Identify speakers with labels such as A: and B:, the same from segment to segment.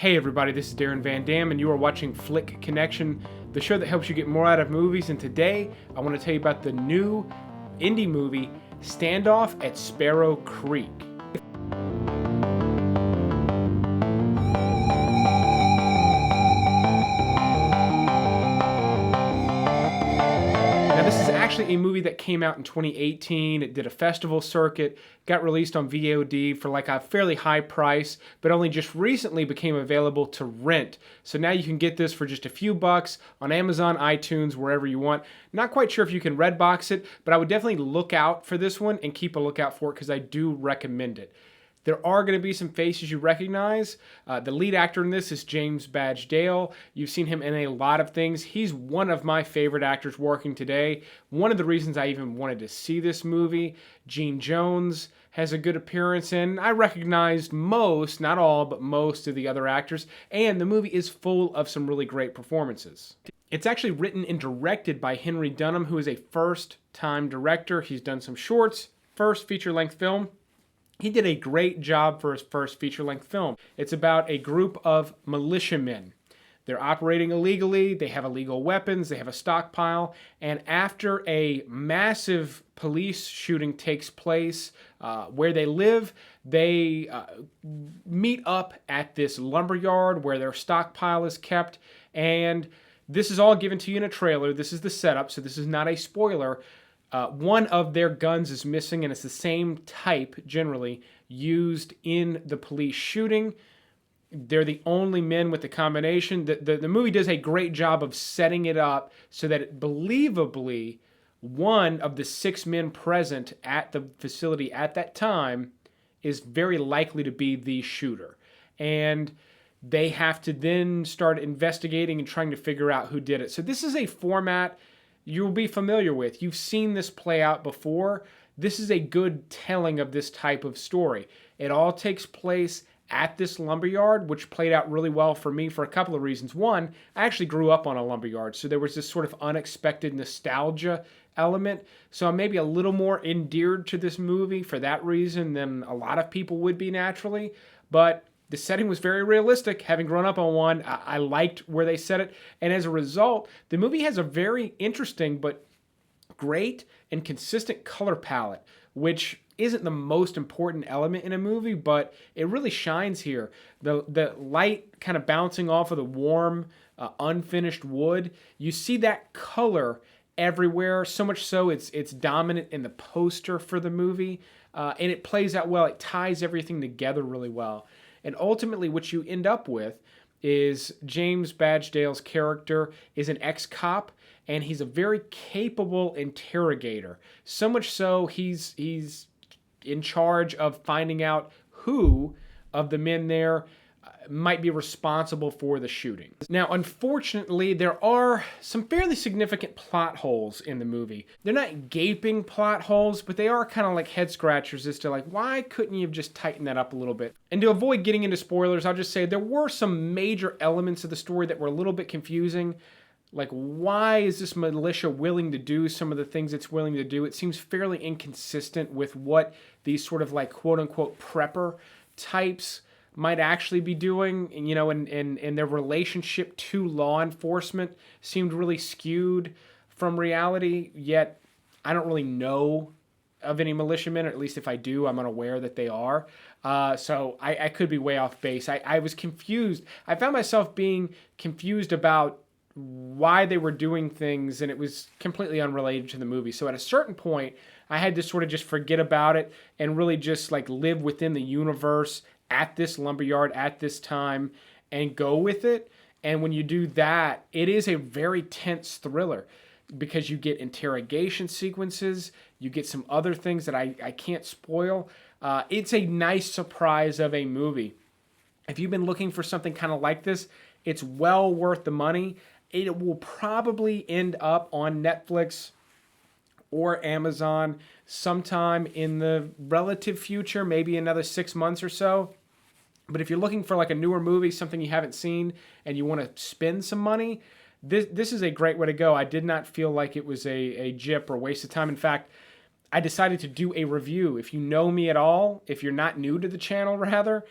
A: Hey everybody, this is Darren Van Dam and you are watching Flick Connection, the show that helps you get more out of movies. And today I want to tell you about the new indie movie, Standoff at Sparrow Creek. Now this is actually a movie that came out in 2018. It did a festival circuit, got released on VOD for like a fairly high price, but only just recently became available to rent. So now you can get this for just a few bucks on Amazon, iTunes, wherever you want. Not quite sure if you can Redbox it, but I would definitely look out for this one and keep a lookout for it because I do recommend it. There are going to be some faces you recognize. The lead actor in this is James Badge Dale. You've seen him in a lot of things. He's one of my favorite actors working today. One of the reasons I even wanted to see this movie. Gene Jones has a good appearance in. I recognized most, not all, but most of the other actors. And the movie is full of some really great performances. It's actually written and directed by Henry Dunham, who is a first-time director. He's done some shorts, first feature-length film. He did a great job for his first feature-length film. It's about a group of militiamen. They're operating illegally, they have illegal weapons, they have a stockpile, and after a massive police shooting takes place where they live, they meet up at this lumberyard where their stockpile is kept, and this is all given to you in a trailer. This is the setup, so this is not a spoiler. One of their guns is missing, and it's the same type, generally, used in the police shooting. They're the only men with the combination. The movie does a great job of setting it up so that it, believably, one of the 6 men present at the facility at that time is very likely to be the shooter. And they have to then start investigating and trying to figure out who did it. So this is a format you'll be familiar with. You've seen this play out before. This is a good telling of this type of story. It all takes place at this lumberyard, which played out really well for me for a couple of reasons. One, I actually grew up on a lumberyard, so there was this sort of unexpected nostalgia element. So I'm maybe a little more endeared to this movie for that reason than a lot of people would be naturally. But the setting was very realistic. Having grown up on one, I liked where they set it. And as a result, the movie has a very interesting but great and consistent color palette, which isn't the most important element in a movie, but it really shines here. The light kind of bouncing off of the warm, unfinished wood. You see that color everywhere, so much so it's dominant in the poster for the movie, and it plays out well. It ties everything together really well. And ultimately what you end up with is James Badge Dale's character is an ex-cop, and he's a very capable interrogator. So much so he's in charge of finding out who of the men there might be responsible for the shooting. Now, unfortunately, there are some fairly significant plot holes in the movie. They're not gaping plot holes, but they are kind of like head scratchers as to like, why couldn't you have just tightened that up a little bit? And to avoid getting into spoilers, I'll just say there were some major elements of the story that were a little bit confusing. Like, why is this militia willing to do some of the things it's willing to do? It seems fairly inconsistent with what these sort of like quote-unquote prepper types might actually be doing, you know, and their relationship to law enforcement seemed really skewed from reality, yet I don't really know of any militiamen, or at least if I do, I'm unaware that they are. So I could be way off base. I was confused. I found myself being confused about why they were doing things, and it was completely unrelated to the movie. So at a certain point, I had to sort of just forget about it and really just like live within the universe at this lumberyard at this time and go with it. And when you do that, it is a very tense thriller because you get interrogation sequences, you get some other things that I can't spoil. It's a nice surprise of a movie. If you've been looking for something kind of like this, it's well worth the money. It will probably end up on Netflix or Amazon sometime in the relative future, maybe another 6 months or so. But if you're looking for like a newer movie, something you haven't seen, and you want to spend some money, this is a great way to go. I did not feel like it was a jip or waste of time. In fact, I decided to do a review. If you know me at all, if you're not new to the channel rather,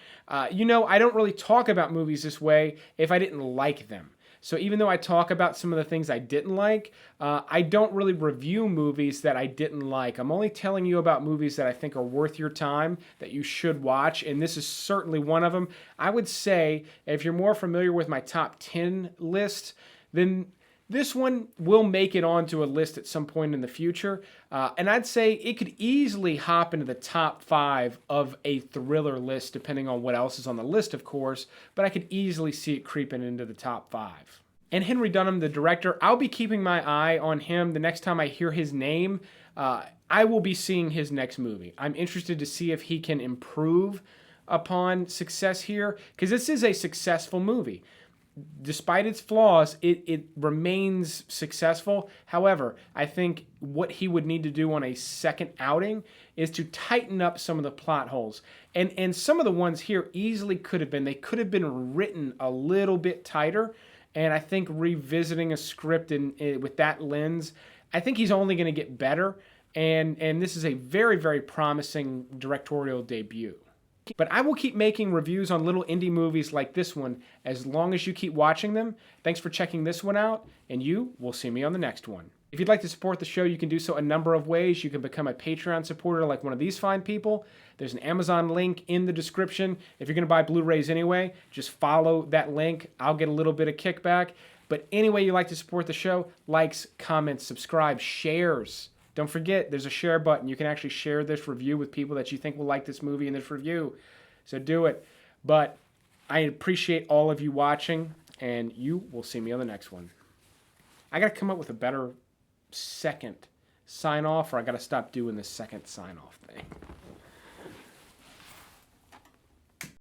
A: you know I don't really talk about movies this way if I didn't like them. So even though I talk about some of the things I didn't like, I don't really review movies that I didn't like. I'm only telling you about movies that I think are worth your time, that you should watch, and this is certainly one of them. I would say, if you're more familiar with my top 10 list, then this one will make it onto a list at some point in the future. And I'd say it could easily hop into the top 5 of a thriller list, depending on what else is on the list, of course. But I could easily see it creeping into the top 5. And Henry Dunham, the director, I'll be keeping my eye on him the next time I hear his name. I will be seeing his next movie. I'm interested to see if he can improve upon success here, because this is a successful movie. Despite its flaws, it remains successful. However, I think what he would need to do on a second outing is to tighten up some of the plot holes. And some of the ones here easily could have been. They could have been written a little bit tighter. And I think revisiting a script with that lens, I think he's only going to get better. And this is a very, very promising directorial debut. But I will keep making reviews on little indie movies like this one as long as you keep watching them. Thanks for checking this one out, and you will see me on the next one. If you'd like to support the show, you can do so a number of ways. You can become a Patreon supporter like one of these fine people. There's an Amazon link in the description. If you're going to buy Blu-rays anyway, just follow that link. I'll get a little bit of kickback. But any way you like to support the show, likes, comments, subscribe, shares. Don't forget, there's a share button. You can actually share this review with people that you think will like this movie and this review. So do it. But I appreciate all of you watching, and you will see me on the next one. I got to come up with a better second sign-off, or I got to stop doing this second sign-off thing.